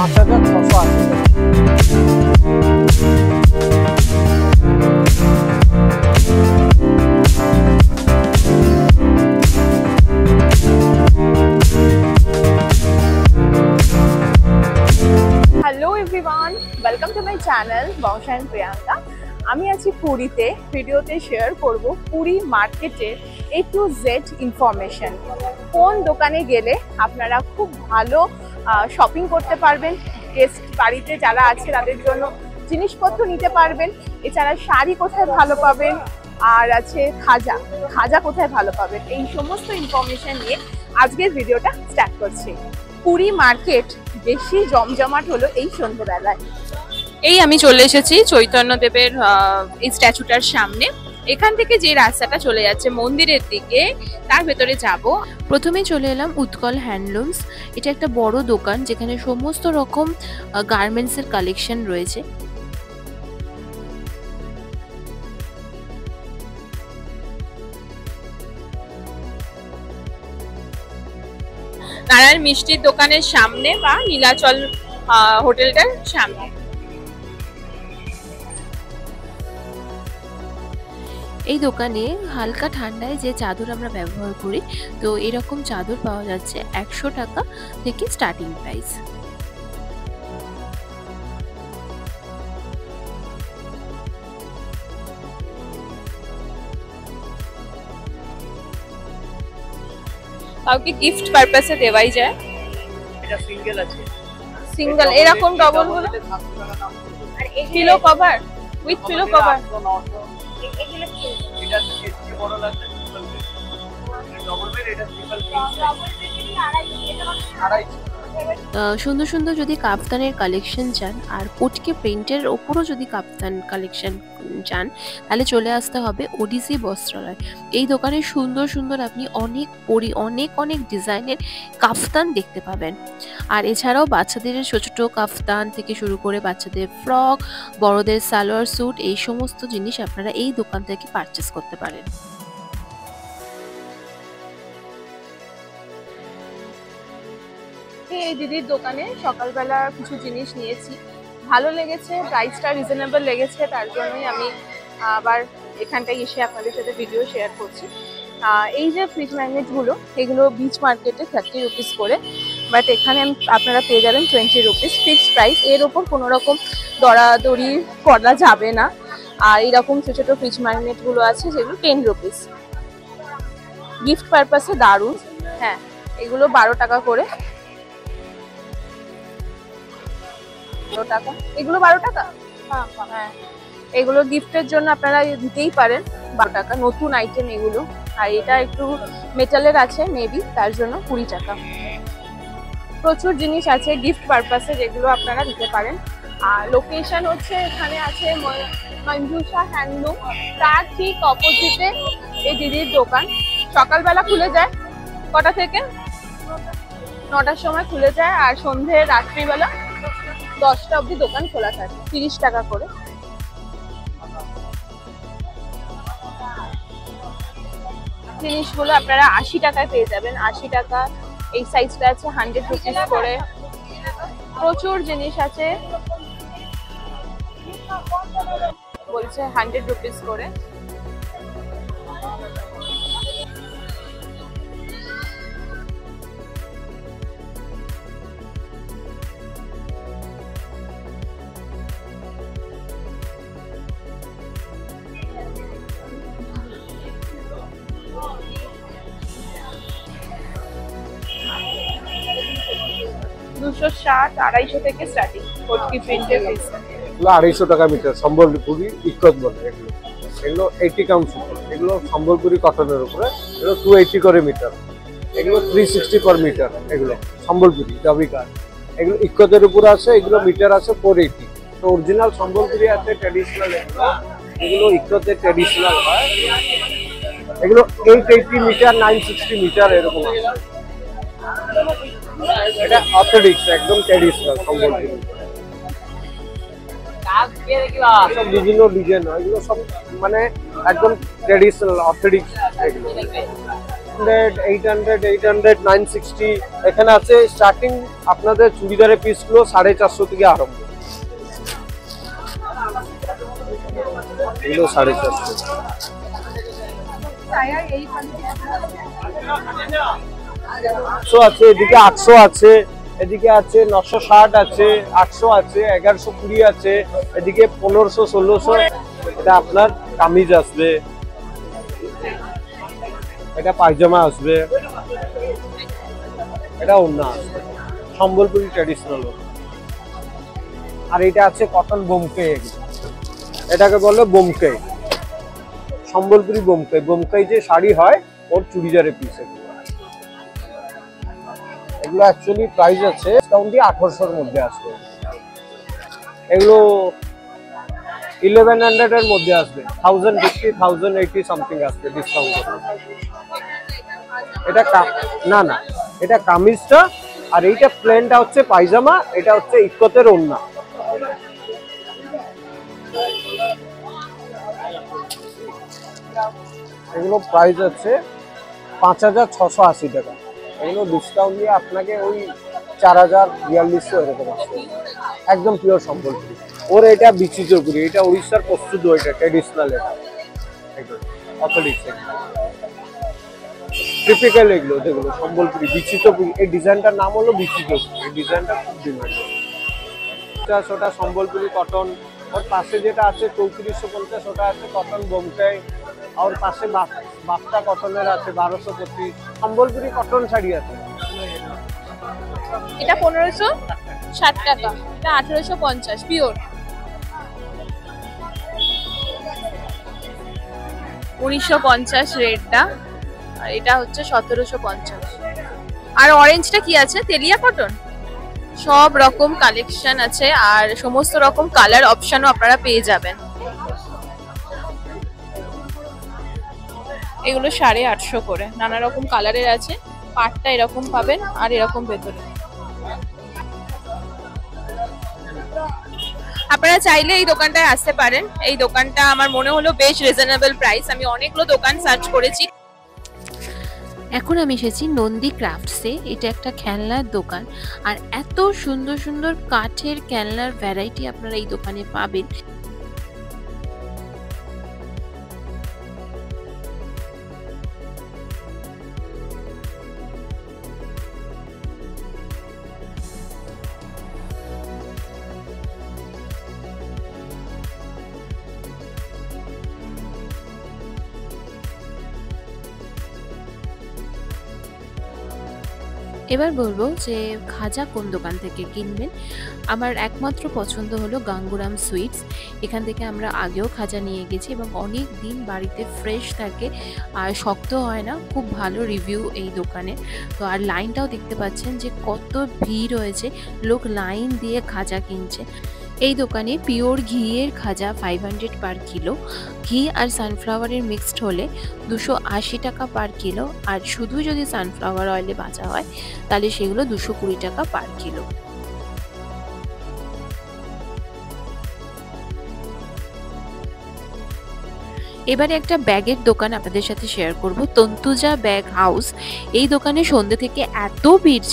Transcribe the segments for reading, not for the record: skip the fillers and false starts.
5,680 টাকা। Hello everyone, welcome to my channel Bangsha and Priyanka. আমি আছি পুরীতে। ভিডিওতে শেয়ার করব পুরী মার্কেটের A to Z ইনফরমেশন। কোন দোকানে গেলে আপনারা খুব ভালো শপিং করতে পারবেন, গেস্ট বাড়িতে যারা আছে তাদের জন্য জিনিসপত্র নিতে পারবেন। এছাড়া শাড়ি কোথায় ভালো পাবেন, আর আছে খাজা কোথায় ভালো পাবেন, এই সমস্ত ইনফরমেশন নিয়ে আজকের ভিডিওটা স্টার্ট করছি। পুরী মার্কেট বেশি জমজমাট হলো এই সন্ধ্যেবেলায়। এই আমি চলে এসেছি চৈতন্যদেবের এই স্ট্যাচুটার সামনে। এখান থেকে যে রাস্তাটা চলে যাচ্ছে মন্দিরের দিকে, তার ভেতরে যাব। প্রথমে চলে এলাম উৎকল হ্যান্ডলুমস। এটা একটা বড় দোকান যেখানে সমস্ত রকম গার্মেন্টসের কালেকশন রয়েছে। নারায়ণ মিষ্টির দোকানের সামনে বা নীলাচল হোটেলটার সামনে। এই দোকানে হালকা ঠান্ডায় যে চাদর আমরা ব্যবহার করি, তো এরকম চাদর পাওয়া যাচ্ছে 100 টাকা থেকে স্টার্টিং প্রাইস। কাউকে গিফট পারপাসে দেওয়াই যায়। এটা সিঙ্গেল আছে, সিঙ্গেল এরকম ডবল গুলো আর pillow cover with pillow cover. এটা একটু বড় লাগছে ডবল বেড, এটা ট্রিপল সুন্দর সুন্দর যদি কাপ্তানের কালেকশন চান আর পটকে প্রিন্টের ওপরও যদি কাপ্তান কালেকশন চান, তাহলে চলে আসতে হবে ওডিসি বস্ত্রালয়। এই দোকানে সুন্দর সুন্দর আপনি অনেক ডিজাইনের কাফতান দেখতে পাবেন। আর এছাড়াও বাচ্চাদের ছোট ছোট কাফতান থেকে শুরু করে বাচ্চাদের ফ্রক, বড়দের সালোয়ার স্যুট, এই সমস্ত জিনিস আপনারা এই দোকান থেকে পারচেস করতে পারেন। এই দিদির দোকানে সকালবেলা কিছু জিনিস নিয়েছি, ভালো লেগেছে, প্রাইসটা রিজনেবল লেগেছে, তার জন্যই আমি আবার এখানটায় এসে আপনাদের সাথে ভিডিও শেয়ার করছি। এই যে ফ্রিজ ম্যাগনেটগুলো, এগুলো বিচ মার্কেটে 30 রুপিস করে, বাট এখানে আপনারা পেয়ে যাবেন 20 রুপিস ফিক্সড প্রাইস। এর ওপর কোনো রকম দরাদরি করা যাবে না। আর এইরকম ছোটো ছোটো ফ্রিজ ম্যাগনেটগুলো আছে যেগুলো 10 রুপিস। গিফট পারপাসে দারুণ। হ্যাঁ, এগুলো 12 টাকা করে। এগুলো 12 টাকা। হ্যাঁ, এগুলো গিফটের জন্য আপনারা দিতেই পারেন 12 টাকা। নতুন আইটেম এগুলো। আর এটা একটু মেটালের আছে মেবি, তার জন্য 20 টাকা। প্রচুর জিনিস আছে গিফট পারপাসে যেগুলো আপনারা দিতে পারেন। আর লোকেশন হচ্ছে এখানে আছে মঞ্জুষা হ্যান্ডলুম, তার ঠিক অপোজিটে এই দিদির দোকান। সকালবেলা খুলে যায় কটা থেকে? 9টার সময় খুলে যায়, আর সন্ধে রাত্রিবেলা 10টা অবধি দোকান খোলা থাকে। 30 টাকা করে। জিনিসগুলো আপনারা 80 টাকায় পেয়ে যাবেন। 80 টাকা। এই সাইজটা আছে 100 রুপিস করে। প্রচুর জিনিস আছে, বলছে 100 রুপিস করে। $260-250 থেকে স্টার্টিং পটকি প্রিন্টের পিস। 250 টাকা মিটার সম্বলপুরি ইকত বলে। এগুলো 80 কাউন্ট সুতো। এগুলো সম্বলপুরি কটনের উপরে, এগুলো 280 করে মিটার। এগুলো 360 পার মিটার। এগুলো সম্বলপুরি দাবিকার। এগুলো ইকতের উপরে আছে, এগুলো মিটার আছে 480। তো অরিজিনাল সম্বলপুরি আছে ট্র্যাডিশনাল, এগুলো ইকতের ট্র্যাডিশনাল হয়। এগুলো 880 মিটার, 960 মিটার এরকম আছে। এটা অথেন্টিক, একদম ট্র্যাডিশনাল সম্বলপুরি। সব বিভিন্ন ডিজাইন, এগুলো সব মানে একদম ট্র্যাডিশনাল অথেন্টিক। 800, 800, 800, 960 এখানে আছে। স্টার্টিং আপনাদের চুড়িদারের পিসগুলো 450 থেকে আরম্ভ, এগুলো 450। আছে এদিকে 800 আছে, এদিকে আছে 960 আছে, 800 আছে, 1120 আছে, এদিকে 1500, 1600। এটা আপনার কামিজ আসবে, এটা পায়জামা আসবে, এটা ওড়না আসবে, সম্বলপুরি ট্র্যাডিশনাল। আর এটা আছে কটন বোমকে, এটাকে বলে বোমকে, সম্বলপুরি বোমকে। বোমকাই যে শাড়ি হয় ওর চুড়িদারের পিস। এগুলো অ্যাকচুয়ালি প্রাইস আছে ডিসকাউন্ট দিয়ে 1800 এর মধ্যে আসবে। এগুলো 1100 এর মধ্যে আসবে, 1050, 1080 সামথিং আসবে ডিসকাউন্ট। এটা না না, এটা কামিজটা, আর এইটা প্লেনটা হচ্ছে পায়জামা, এটা হচ্ছে ইক্কতের ওড়না। এগুলো প্রাইস আছে 5680 টাকা। এগুলো ডিসকাউন্ট দিয়ে আপনাকে ওই 4000-4200 এরকম আসবে, একদম পিওর সম্বলপুরি। ওর এটা বিচিত্রপুরি, এটা উড়িষ্যার প্রস্তুত, এটা ট্র্যাডিশনাল, এটা অথেন্টিক টিপিক্যাল। এগুলো যেগুলো সম্বলপুরি বিচিত্রপুরি, এই ডিজাইনটার নাম হলো বিচিত্রপুরি। এই ডিজাইনটা খুব ডিমান্ড। ওটা সম্বলপুরি কটন। ওর পাশে যেটা আছে 3450, ওটা আছে কটন বোমকাই। আর পাশে বাফটা কটনের আছে 1225। সম্বলপুরি কটন শাড়ি আছে, এটা 1560 টাকা, এটা 1850 পিওর। 1950 রেটটা, আর এটা হচ্ছে 1750। আর অরেঞ্জটা কি আছে? তেলিয়া কটন। সব রকম কালেকশন আছে আর সমস্ত রকম কালার অপশনও আপনারা পেয়ে যাবেন। এগুলো 850 করে, নানা রকম কালারের আছে। পাটটা এরকম পাবেন আর এরকম ভেতরে। আপনারা চাইলে এই দোকানটায় আসতে পারেন। এই দোকানটা আমার মনে হলো বেশ রিজনেবল প্রাইস। আমি অনেকগুলো দোকান সার্চ করেছি। এখন আমি এসেছি নন্দী ক্রাফটসে। এটা একটা খেলনার দোকান, আর এত সুন্দর সুন্দর কাঠের খেলনার ভ্যারাইটি আপনারা এই দোকানে পাবেন। এবার বলবো যে খাজা কোন দোকান থেকে কিনবেন। আমার একমাত্র পছন্দ হলো গাঙ্গুরাম সুইটস। এখান থেকে আমরা আগেও খাজা নিয়ে গেছি এবং অনেক দিন বাড়িতে ফ্রেশ থাকে আর শক্ত হয় না। খুব ভালো রিভিউ এই দোকানে। তো আর লাইনটাও দেখতে পাচ্ছেন যে কত ভিড় হয়েছে, লোক লাইন দিয়ে খাজা কিনছে। এই দোকানে পিওর ঘিয়ের খাজা 500 পার কিলো, ঘি আর সানফ্লাওয়ারের মিক্সড হলে 280 টাকা পার কিলো, আর শুধু যদি সানফ্লাওয়ার অয়েলে ভাজা হয় তাহলে সেগুলো 220 টাকা পার কিলো। এবারে একটা ব্যাগের দোকান আপনাদের সাথে শেয়ার করব, তন্তুজা ব্যাগ হাউস। এই দোকানে সন্ধ্যে থেকে এত ভিড়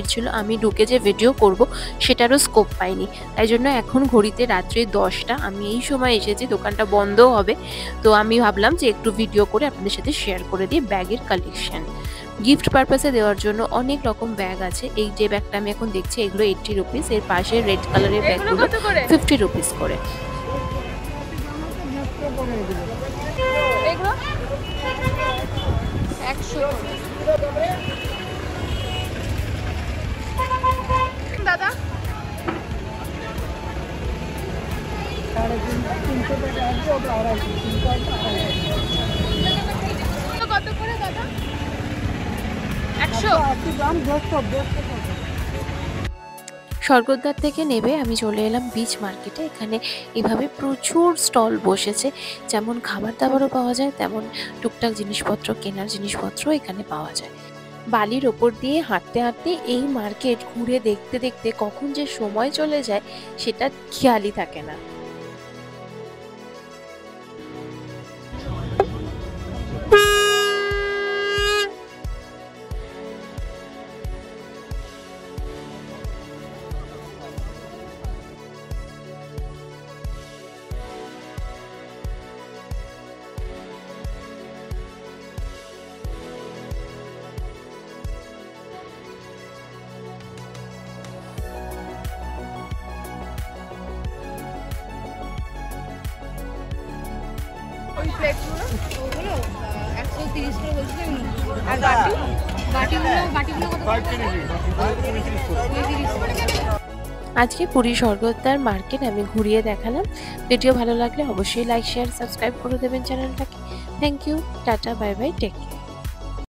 ছিল, আমি ঢুকে যে ভিডিও করব সেটারও স্কোপ পাইনি। তাই জন্য এখন ঘড়িতে রাত্রি 10টা, আমি এই সময় এসেছি, দোকানটা বন্ধ হবে। তো আমি ভাবলাম যে একটু ভিডিও করে আপনাদের সাথে শেয়ার করে দিই ব্যাগের কালেকশন। গিফট পারপাসে দেওয়ার জন্য অনেক রকম ব্যাগ আছে। এই যে ব্যাগটা আমি এখন দেখছি এগুলো 80 রুপিস, এর পাশে রেড কালারের ব্যাগগুলো 50 রুপিস করে। এগুলো 100 দাদা। কত করে দাদা? 100। স্বর্গদ্বার থেকে নেবে আমি চলে এলাম বিচ মার্কেটে। এখানে এভাবে প্রচুর স্টল বসেছে, যেমন খাবার দাবারও পাওয়া যায় তেমন টুকটাক জিনিসপত্র, কেনার জিনিসপত্র এখানে পাওয়া যায়। বালির ওপর দিয়ে হাঁটতে হাঁটতে এই মার্কেট ঘুরে দেখতে দেখতে কখন যে সময় চলে যায় সেটা খেয়ালই থাকে না। প্লেটগুলো? ওগুলো 130 করে বলছিলাম। আর বাটি? বাটিগুলো কত? 35 করে। আজকে পুরী স্বর্গদ্বার মার্কেট আমি ঘুরিয়ে দেখালাম। ভিডিও ভালো লাগলে অবশ্যই লাইক শেয়ার সাবস্ক্রাইব করে দেবেন চ্যানেলটাকে। Thank you, tata, bye bye, take care.